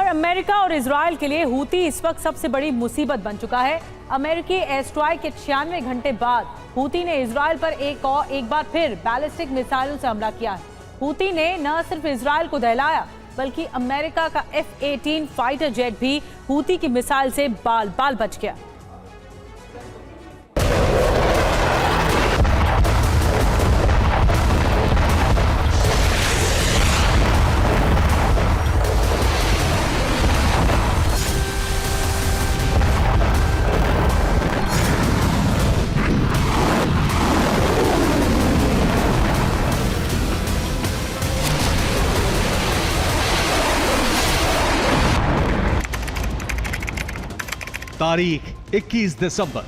America और Israel के लिए हूती इस वक्त सबसे बड़ी मुसीबत बन चुका है। अमेरिकी एयर स्ट्राइक के 96 घंटे बाद हूती ने इजराइल पर एक बार फिर बैलिस्टिक मिसाइलों से हमला किया है। हूती ने न सिर्फ इजराइल को दहलाया बल्कि अमेरिका का F-18 फाइटर जेट भी हूती की मिसाइल से बाल बाल बच गया। तारीख 21 दिसंबर,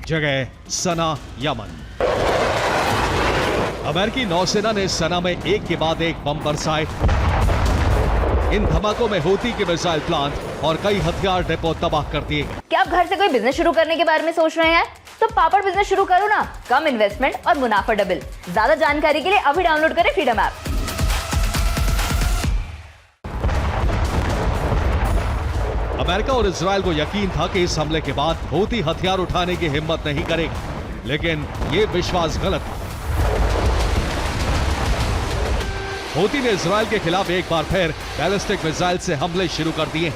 जगह सना, यमन। अमेरिकी नौसेना ने सना में एक के बाद एक बम बरसाए। इन धमाकों में हूती के मिसाइल प्लांट और कई हथियार डिपो तबाह कर दिए गए। क्या आप घर से कोई बिजनेस शुरू करने के बारे में सोच रहे हैं? तो पापड़ बिजनेस शुरू करो ना, कम इन्वेस्टमेंट और मुनाफा डबल। ज्यादा जानकारी के लिए अभी डाउनलोड करें फ्रीडम ऐप। अमेरिका और इजराइल को यकीन था कि इस हमले के बाद हूती हथियार उठाने की हिम्मत नहीं करेगा, लेकिन ये विश्वास गलत था। हूती ने इजराइल के खिलाफ एक बार फिर बैलिस्टिक मिसाइल से हमले शुरू कर दिए।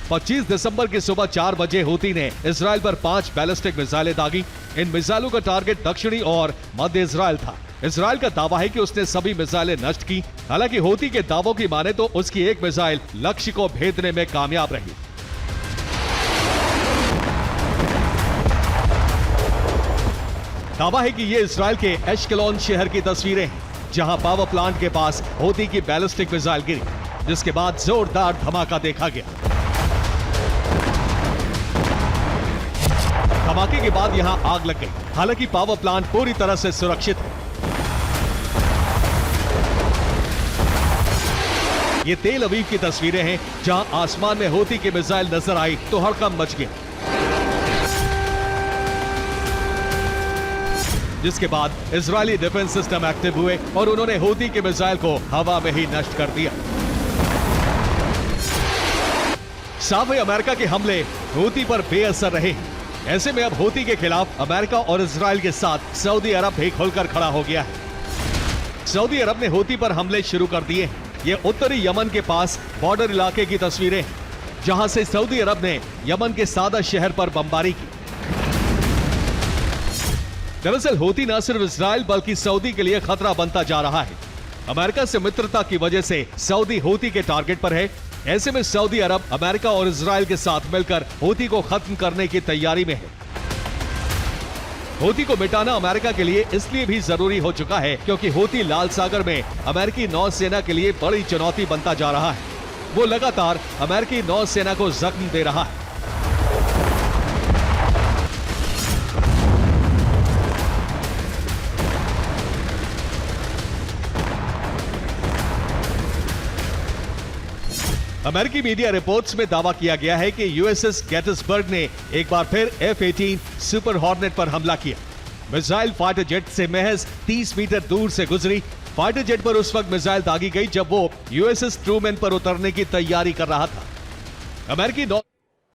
25 दिसंबर की सुबह 4 बजे हूती ने इजराइल पर 5 बैलिस्टिक मिसाइलें दागी। इन मिसाइलों का टारगेट दक्षिणी और मध्य इजराइल था। इजराइल का दावा है कि उसने सभी मिसाइलें नष्ट की। हालांकि हूती के दावों की माने तो उसकी एक मिसाइल लक्ष्य को भेदने में कामयाब रही। दावा है कि ये इजराइल के एशकेलोन शहर की तस्वीरें हैं, जहां पावर प्लांट के पास हूती की बैलिस्टिक मिसाइल गिरी, जिसके बाद जोरदार धमाका देखा गया। धमाके के बाद यहां आग लग गई। हालांकि पावर प्लांट पूरी तरह से सुरक्षित है। ये तेल अवीव की तस्वीरें हैं, जहां आसमान में हूती की मिसाइल नजर आई तो हड़कंप मच गया, जिसके बाद इजरायली डिफेंस सिस्टम एक्टिव हुए और उन्होंने हूती की मिसाइल को हवा में ही नष्ट कर दिया। साफ है, अमेरिका के हमले हूती पर बेअसर रहे। ऐसे में अब हूती के खिलाफ अमेरिका और इजराइल के साथ सऊदी अरब भी खुलकर खड़ा हो गया है। सऊदी अरब ने हूती पर हमले शुरू कर दिए। ये उत्तरी यमन के पास बॉर्डर इलाके की तस्वीरें, जहां से सऊदी अरब ने यमन के सादा शहर पर बमबारी की। दरअसल हूती न सिर्फ इजराइल बल्कि सऊदी के लिए खतरा बनता जा रहा है। अमेरिका से मित्रता की वजह से सऊदी हूती के टारगेट पर है। ऐसे में सऊदी अरब अमेरिका और इजराइल के साथ मिलकर हूती को खत्म करने की तैयारी में है। हूती को मिटाना अमेरिका के लिए इसलिए भी जरूरी हो चुका है क्योंकि हूती लाल सागर में अमेरिकी नौसेना के लिए बड़ी चुनौती बनता जा रहा है। वो लगातार अमेरिकी नौसेना को जख्म दे रहा है। अमेरिकी मीडिया रिपोर्ट्स में दावा किया गया है कि यूएसएस गेटिसबर्ग ने एक बार फिर F-18 सुपर हॉर्नेट पर हमला किया। मिसाइल फाइटर जेट से महज 30 मीटर दूर से गुजरी। फाइटर जेट पर उस वक्त मिसाइल दागी गई जब वो यूएसएस ट्रूमैन पर उतरने की तैयारी कर रहा था। अमेरिकी